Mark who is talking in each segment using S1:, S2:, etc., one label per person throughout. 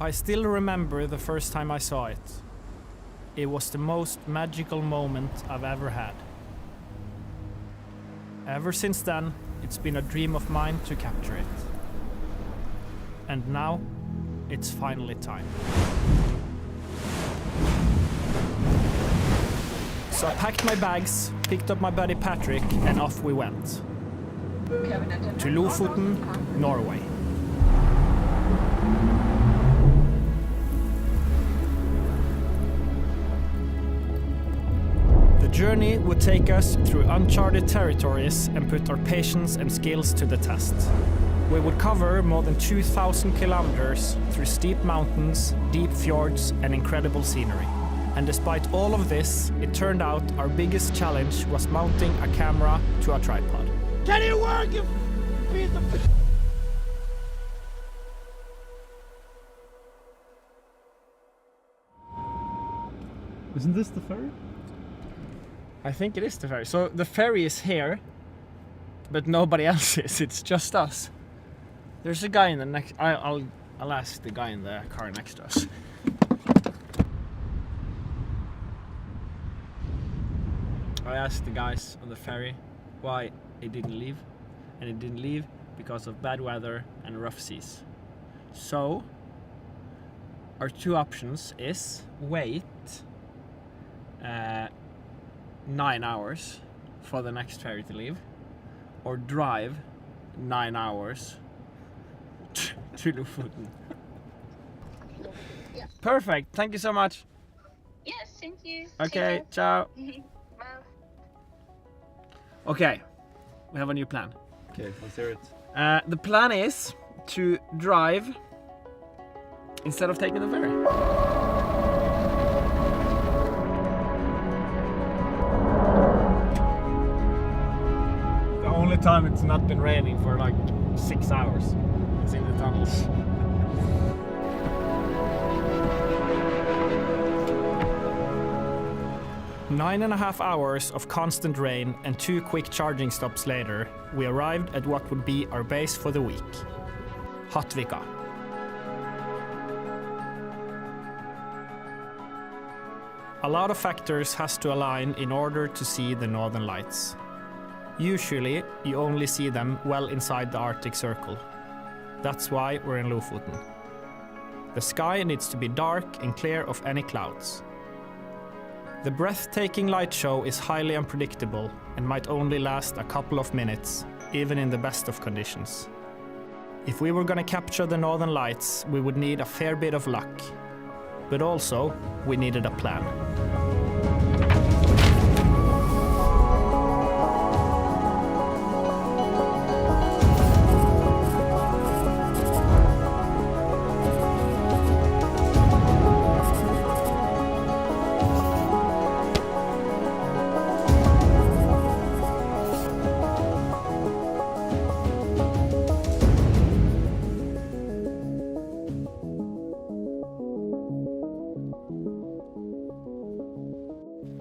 S1: I still remember the first time I saw it. It was the most magical moment I've ever had. Ever since then, it's been a dream of mine to capture it. And now, it's finally time. So I packed my bags, picked up my buddy Patrick, and off we went. To Lofoten, Norway. The journey would take us through uncharted territories and put our patience and skills to the test. We would cover more than 2,000 kilometers through steep mountains, deep fjords, and incredible scenery. And despite all of this, it turned out our biggest challenge was mounting a camera to a tripod.
S2: Can it work, you piece of...
S3: Isn't this the ferry?
S1: I think it is the ferry. So the ferry is here, but nobody else is. It's just us. There's a guy in the next... I'll ask the guy in the car next to us. I asked the guys on the ferry why it didn't leave, and it didn't leave because of bad weather and rough seas. So our two options is wait 9 hours for the next ferry to leave, or drive 9 hours to Lofoten.
S2: Yeah.
S1: Perfect, thank you so much.
S2: Yes, thank you.
S1: Okay, ciao.
S2: Bye.
S1: Okay, we have a new plan.
S3: Okay, let's hear it.
S1: The plan is to drive instead of taking the ferry. The only time it's not been raining for like 6 hours. It's in the tunnels. Nine and a half hours of constant rain and 2 quick charging stops later, we arrived at what would be our base for the week, Hattvika. A lot of factors has to align in order to see the northern lights. Usually, you only see them well inside the Arctic Circle. That's why we're in Lofoten. The sky needs to be dark and clear of any clouds. The breathtaking light show is highly unpredictable and might only last a couple of minutes, even in the best of conditions. If we were gonna capture the northern lights, we would need a fair bit of luck. But also, we needed a plan.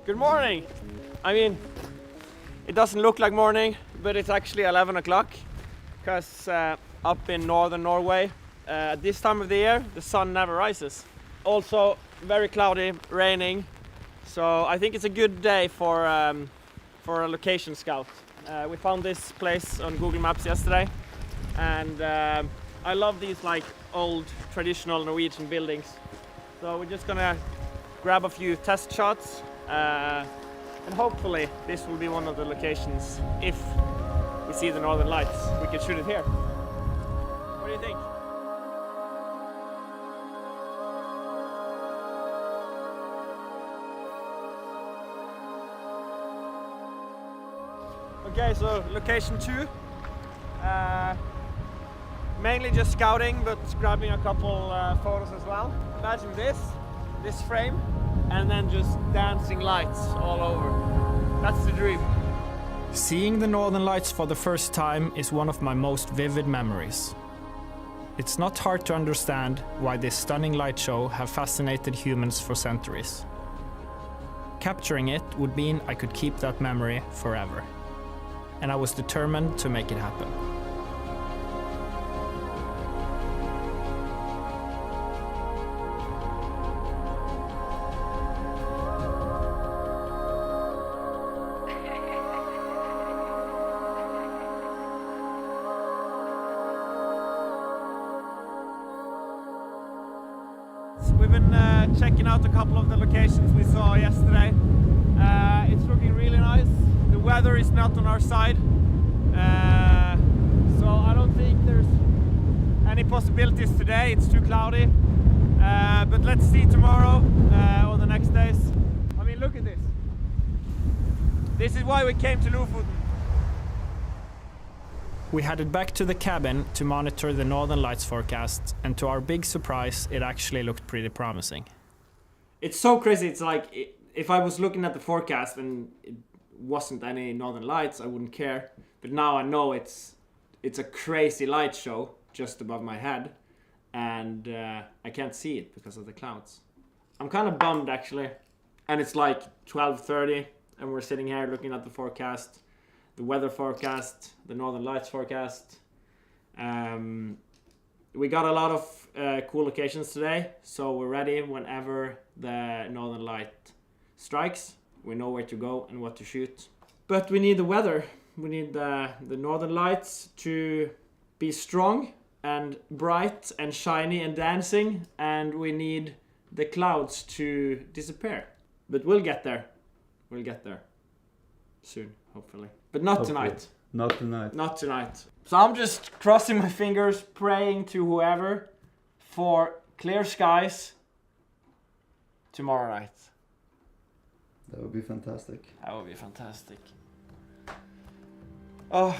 S1: Good morning! I mean, it doesn't look like morning, but it's actually 11 o'clock, because up in northern Norway, at this time of the year, the sun never rises. Also, very cloudy, raining, so I think it's a good day for a location scout. We found this place on Google Maps yesterday, and I love these like old traditional Norwegian buildings. So we're just gonna grab a few test shots. And hopefully this will be one of the locations. If we see the northern lights, we can shoot it here. What do you think? Okay, so location 2. Mainly just scouting, but grabbing a couple photos as well. Imagine this frame, and then just dancing lights all over. That's the dream. Seeing the northern lights for the first time is one of my most vivid memories. It's not hard to understand why this stunning light show have fascinated humans for centuries. Capturing it would mean I could keep that memory forever. And I was determined to make it happen. and checking out a couple of the locations we saw yesterday. It's looking really nice. The weather is not on our side, so I don't think there's any possibilities today. It's too cloudy, but let's see tomorrow or the next days. I mean, look at this. This is why we came to Lofoten. We headed back to the cabin to monitor the Northern Lights forecast, and to our big surprise, it actually looked pretty promising. It's so crazy. It's like if I was looking at the forecast and it wasn't any Northern Lights, I wouldn't care. But now I know it's a crazy light show just above my head, and I can't see it because of the clouds. I'm kind of bummed actually, and it's like 12:30, and we're sitting here looking at the forecast. The weather forecast, the Northern Lights forecast. We got a lot of cool locations today, so we're ready whenever the Northern Light strikes. We know where to go and what to shoot. But we need the weather. We need the Northern Lights to be strong and bright and shiny and dancing, and we need the clouds to disappear. But we'll get there. We'll get there soon, hopefully. But not tonight.
S3: Not tonight.
S1: Not tonight. So I'm just crossing my fingers, praying to whoever for clear skies tomorrow night.
S3: That would be fantastic.
S1: That would be fantastic. Oh.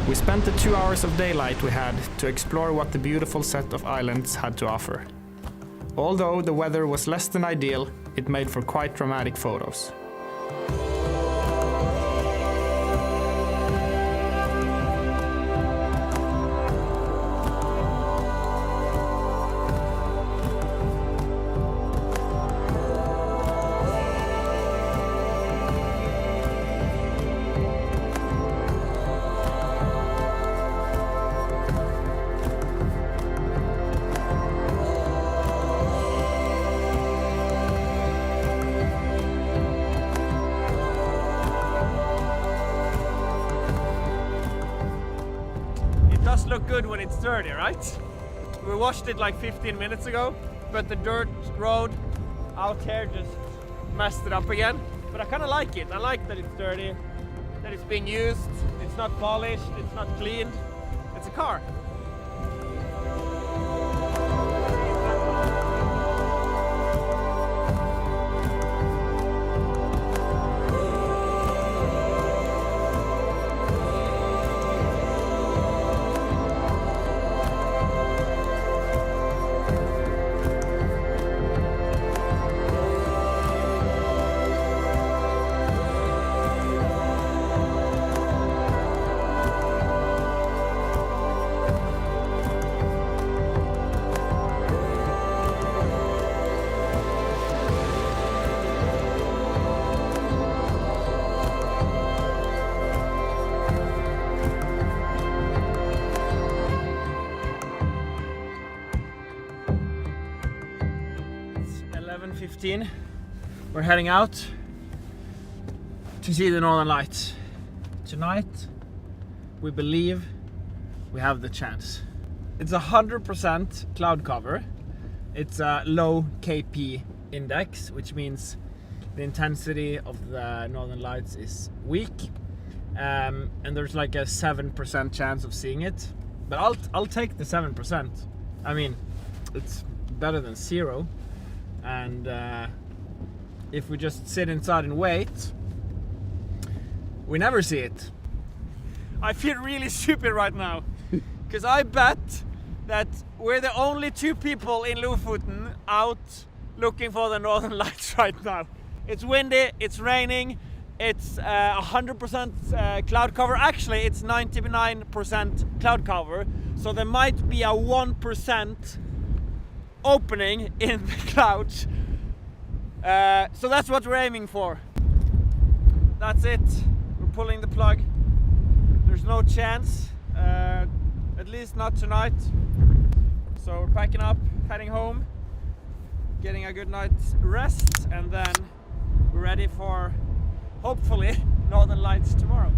S1: We spent the 2 hours of daylight we had to explore what the beautiful set of islands had to offer. Although the weather was less than ideal, it made for quite dramatic photos. Look good when it's dirty, right? We washed it like 15 minutes ago, but the dirt road out here just messed it up again. But I kind of like it. I like that it's dirty, that it's being used, it's not polished, it's not cleaned. It's a car. We're heading out to see the Northern Lights. Tonight, we believe we have the chance. It's 100% cloud cover. It's a low KP index, which means the intensity of the Northern Lights is weak, and there's like a 7% chance of seeing it. But I'll take the 7%. I mean, it's better than 0. And if we just sit inside and wait, we never see it. I feel really stupid right now, because I bet that we're the only 2 people in Lofoten out looking for the Northern Lights right now. It's windy, it's raining, it's 100% cloud cover. Actually, it's 99% cloud cover, so there might be a 1% opening in the clouds. So that's what we're aiming for. That's it. We're pulling the plug. There's no chance, at least not tonight. So we're packing up, heading home, getting a good night's rest, and then we're ready for, hopefully, Northern Lights tomorrow.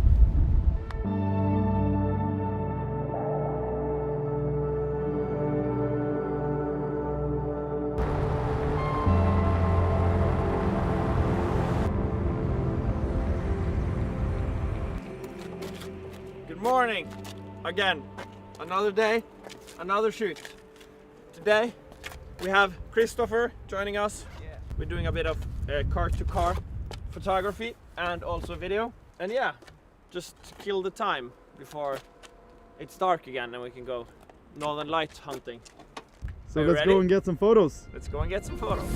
S1: morning. Again, another day, another shoot. Today we have Christopher joining us. Yeah. We're doing a bit of car-to-car photography and also video. And yeah, just to kill the time before it's dark again and we can go northern light hunting.
S4: So let's go and get some photos.
S1: Let's go and get some photos.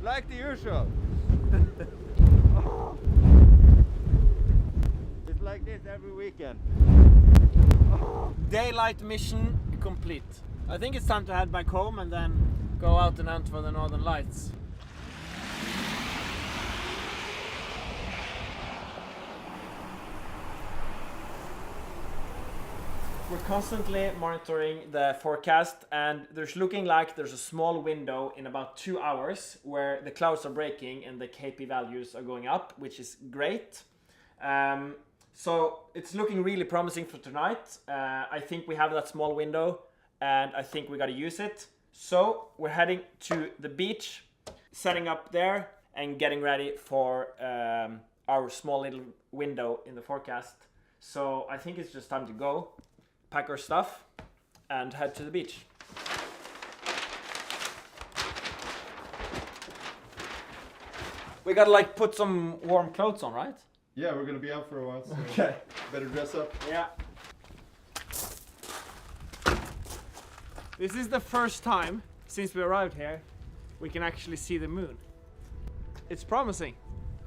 S5: Like the usual. It's like this every weekend.
S1: Daylight mission complete. I think it's time to head back home and then go out and hunt for the northern lights. We're constantly monitoring the forecast and there's looking like there's a small window in about 2 hours where the clouds are breaking and the KP values are going up, which is great. So it's looking really promising for tonight. I think we have that small window and I think we gotta use it. So we're heading to the beach, setting up there and getting ready for our small little window in the forecast. So I think it's just time to go. Pack our stuff and head to the beach. We gotta like put some warm clothes on, right?
S4: Yeah, we're gonna be out for a while, so
S1: okay.
S4: Better dress up.
S1: Yeah. This is the first time since we arrived here we can actually see the moon. It's promising.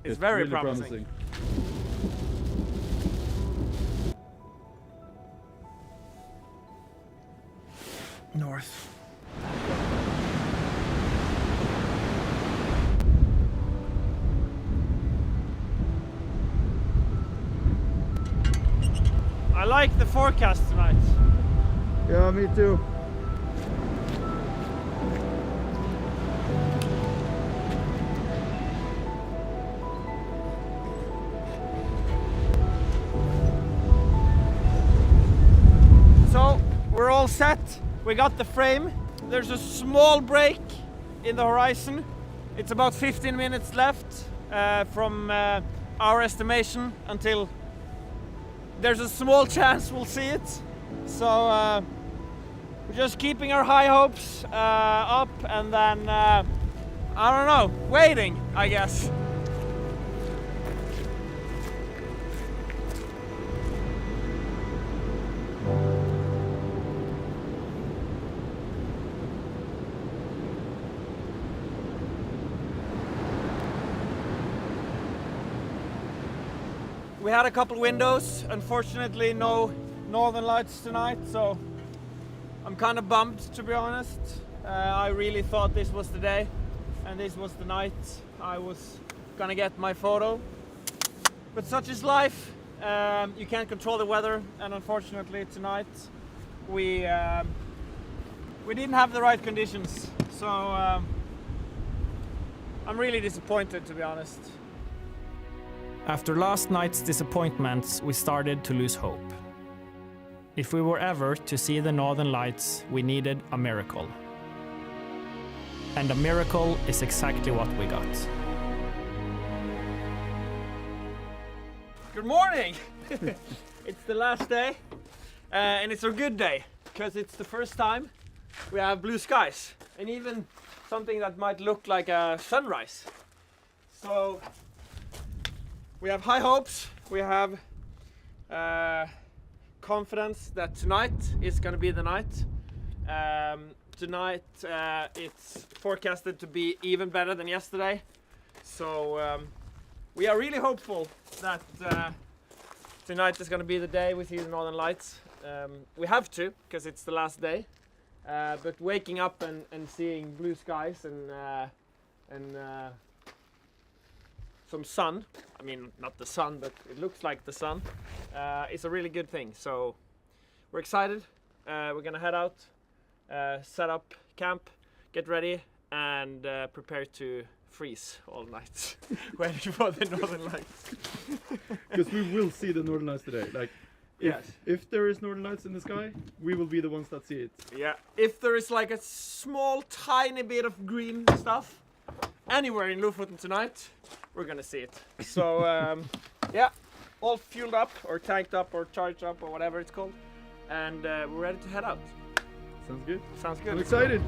S1: It's very
S4: really
S1: promising. North. I like the forecast tonight.
S4: Yeah, me too.
S1: So we're all set. We got the frame. There's a small break in the horizon. It's about 15 minutes left from our estimation until there's a small chance we'll see it. So we're just keeping our high hopes up and then, I don't know, waiting, I guess. We had a couple windows, unfortunately no northern lights tonight, so I'm kind of bummed, to be honest. I really thought this was the day and this was the night I was gonna get my photo. But such is life. You can't control the weather, and unfortunately tonight we didn't have the right conditions, so I'm really disappointed, to be honest. After last night's disappointments, we started to lose hope. If we were ever to see the northern lights, we needed a miracle. And a miracle is exactly what we got. Good morning! It's the last day, and it's a good day, because it's the first time we have blue skies, and even something that might look like a sunrise. So we have high hopes, we have confidence that tonight is going to be the night. Tonight it's forecasted to be even better than yesterday. So we are really hopeful that tonight is going to be the day we see the northern lights. We have to, because it's the last day. But waking up and seeing blue skies and some sun, I mean not the sun, but it looks like the sun, is a really good thing. So we're excited. We're gonna head out, set up camp, get ready, and prepare to freeze all night, waiting for the northern lights.
S4: Because we will see the northern lights today. Like,
S1: Yes.
S4: if there is northern lights in the sky, we will be the ones that see it.
S1: Yeah. If there is like a small, tiny bit of green stuff anywhere in Lofoten tonight, we're gonna see it. So yeah, all fueled up or tanked up or charged up or whatever it's called, and we're ready to head out.
S4: Sounds good.
S1: Sounds good.
S4: I'm excited.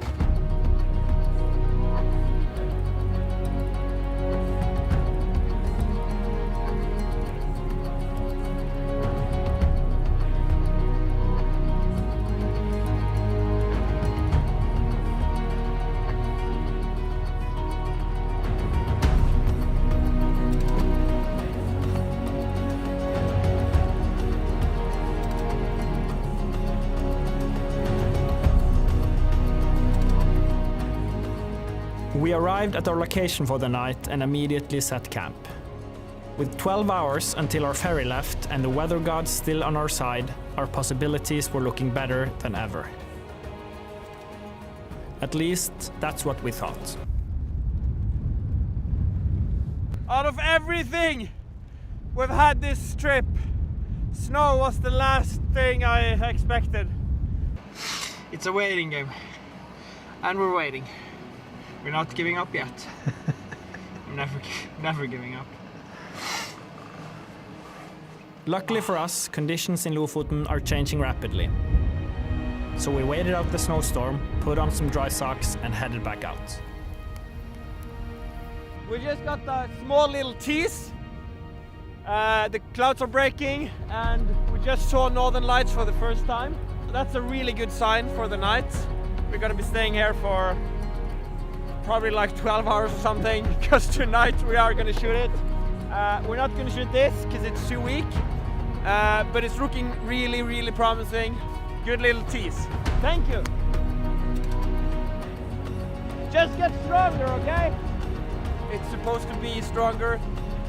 S6: We arrived at our location for the night and immediately set camp. With 12 hours until our ferry left and the weather gods still on our side, our possibilities were looking better than ever. At least, that's what we thought.
S1: Out of everything we've had this trip, snow was the last thing I expected. It's a waiting game, and we're waiting. We're not giving up yet. I'm never giving up.
S6: Luckily for us, conditions in Lofoten are changing rapidly. So we waited out the snowstorm, put on some dry socks and headed back out.
S1: We just got a small little tease. The clouds are breaking and we just saw northern lights for the first time. That's a really good sign for the night. We're gonna be staying here for probably like 12 hours or something, because tonight we are gonna shoot it. We're not gonna shoot this because it's too weak, but it's looking really promising. Good little tease. Thank you. Just get stronger, okay? It's supposed to be stronger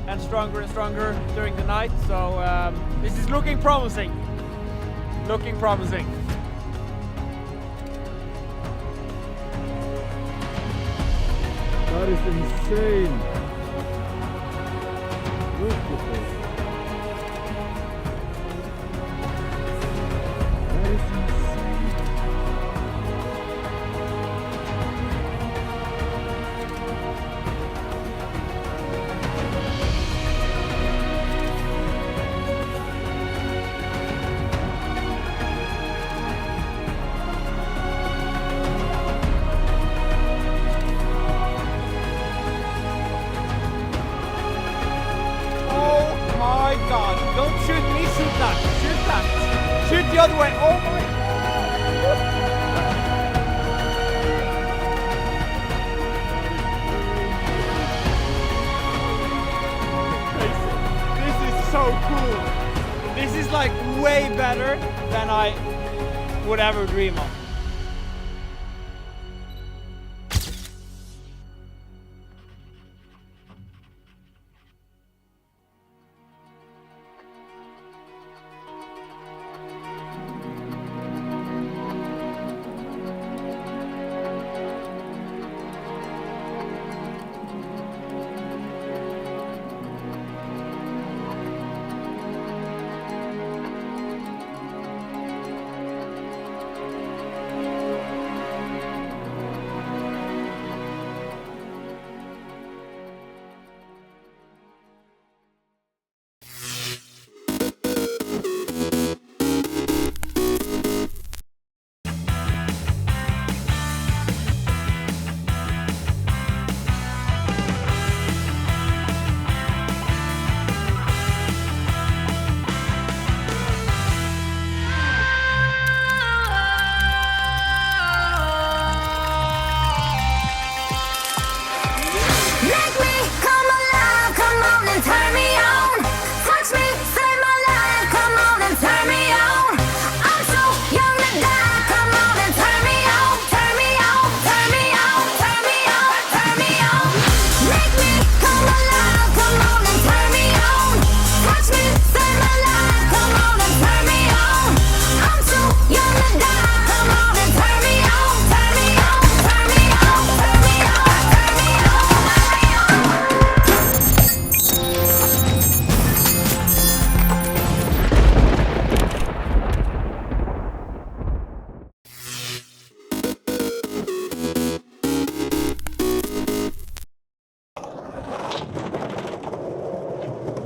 S1: and stronger during the night, so this is looking promising. Looking promising.
S4: That is insane. Look at this. That is insane.
S1: God, don't shoot me, shoot that, shoot that. Shoot the other way, oh my God. This is so cool. This is like way better than I would ever dream of.
S7: Come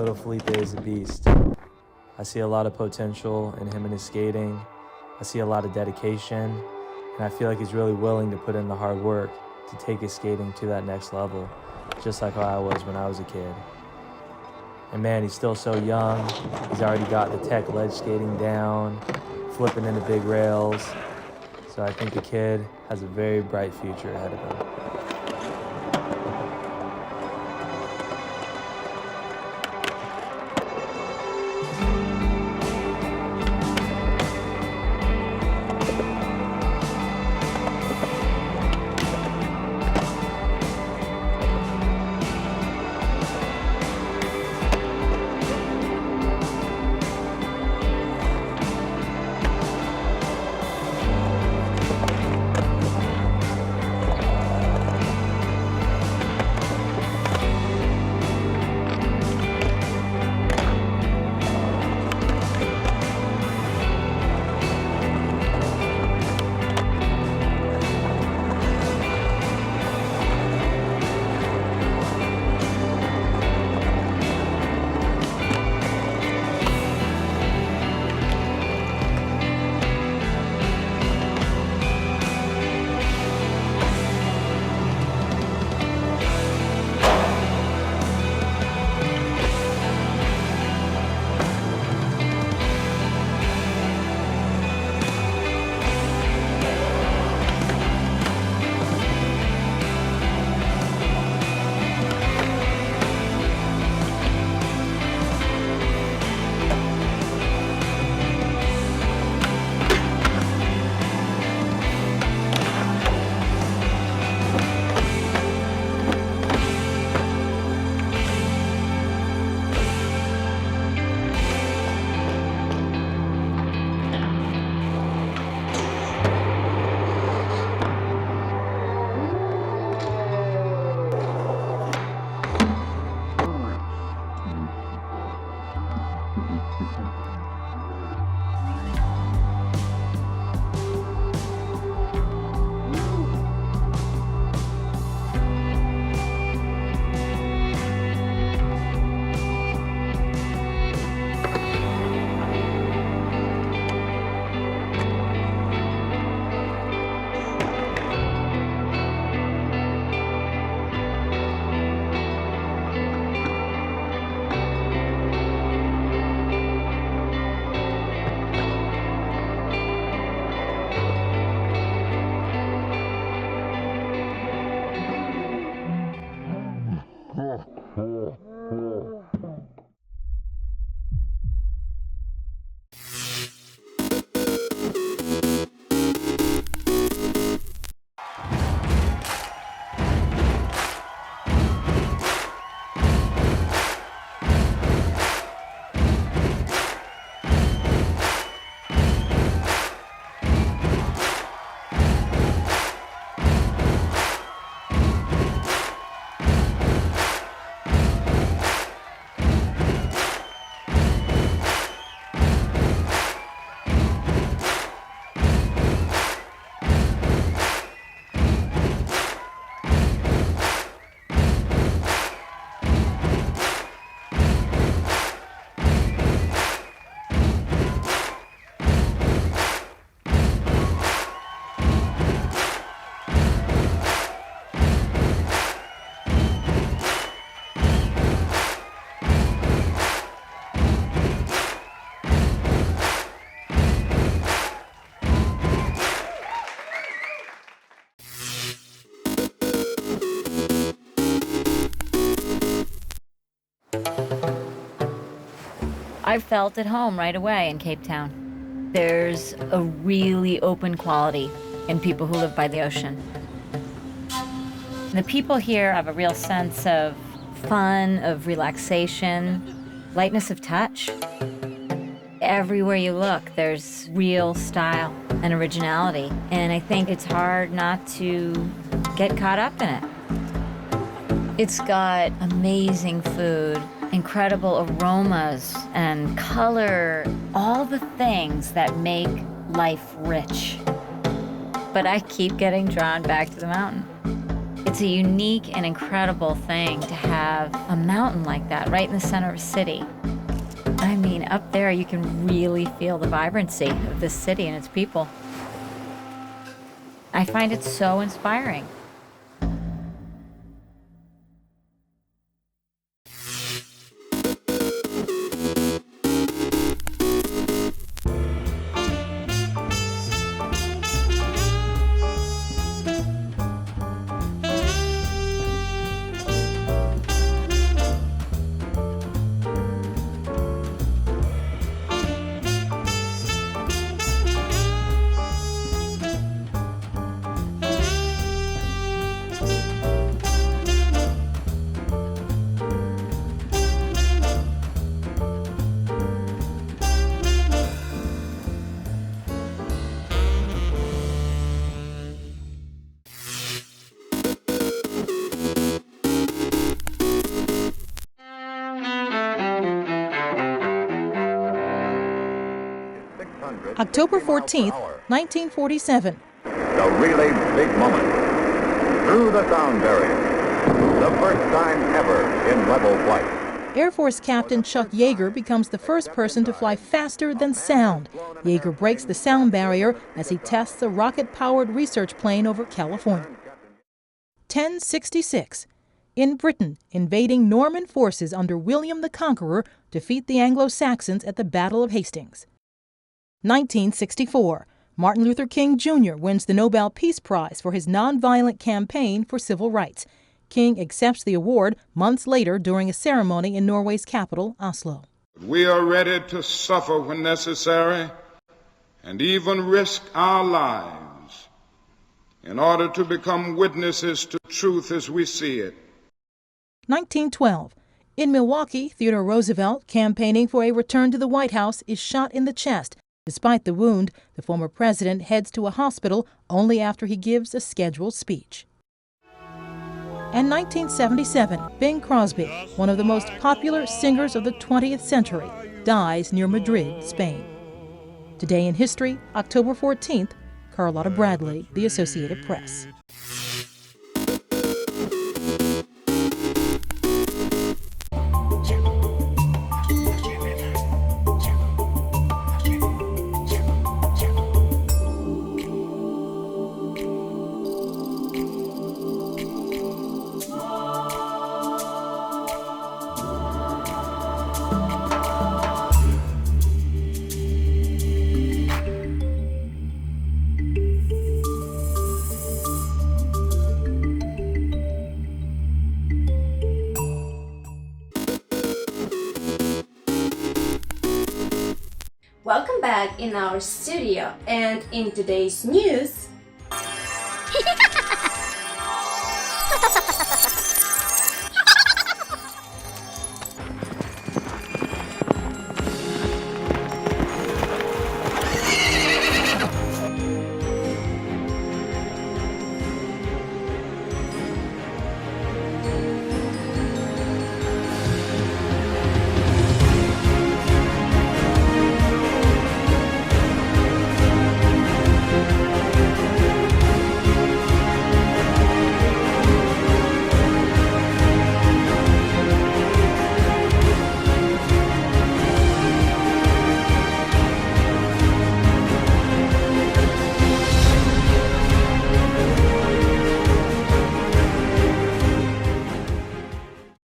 S7: little Felipe is a beast. I see a lot of potential in him and his skating. I see a lot of dedication, and I feel like he's really willing to put in the hard work to take his skating to that next level, just like how I was when I was a kid. And man, he's still so young. He's already got the tech ledge skating down, flipping into big rails. So I think the kid has a very bright future ahead of him.
S8: I felt at home right away in Cape Town. There's a really open quality in people who live by the ocean. The people here have a real sense of fun, of relaxation, lightness of touch. Everywhere you look, there's real style and originality, and I think it's hard not to get caught up in it. It's got amazing food, incredible aromas and color, all the things that make life rich. But I keep getting drawn back to the mountain. It's It's a unique and incredible thing to have a mountain like that right in the center of a city. I mean, up there you can really feel the vibrancy of this city and its people. I find it so inspiring.
S9: October 14th, 1947.
S10: The really big moment. Through the sound barrier. The first time ever in level flight.
S9: Air Force Captain Chuck Yeager becomes the first person to fly faster than sound. Yeager breaks the sound barrier as he tests a rocket-powered research plane over California. 1066. In Britain, invading Norman forces under William the Conqueror defeat the Anglo-Saxons at the Battle of Hastings. 1964. Martin Luther King Jr. wins the Nobel Peace Prize for his nonviolent campaign for civil rights. King accepts the award months later during a ceremony in Norway's capital, Oslo.
S11: We are ready to suffer when necessary and even risk our lives in order to become witnesses to truth as we see it.
S9: 1912. In Milwaukee, Theodore Roosevelt, campaigning for a return to the White House, is shot in the chest. Despite the wound, the former president heads to a hospital only after he gives a scheduled speech. And 1977, Bing Crosby, one of the most popular singers of the 20th century, dies near Madrid, Spain. Today in history, October 14th, Carlotta Bradley, The Associated Press.
S12: Welcome back in our studio, and in today's news,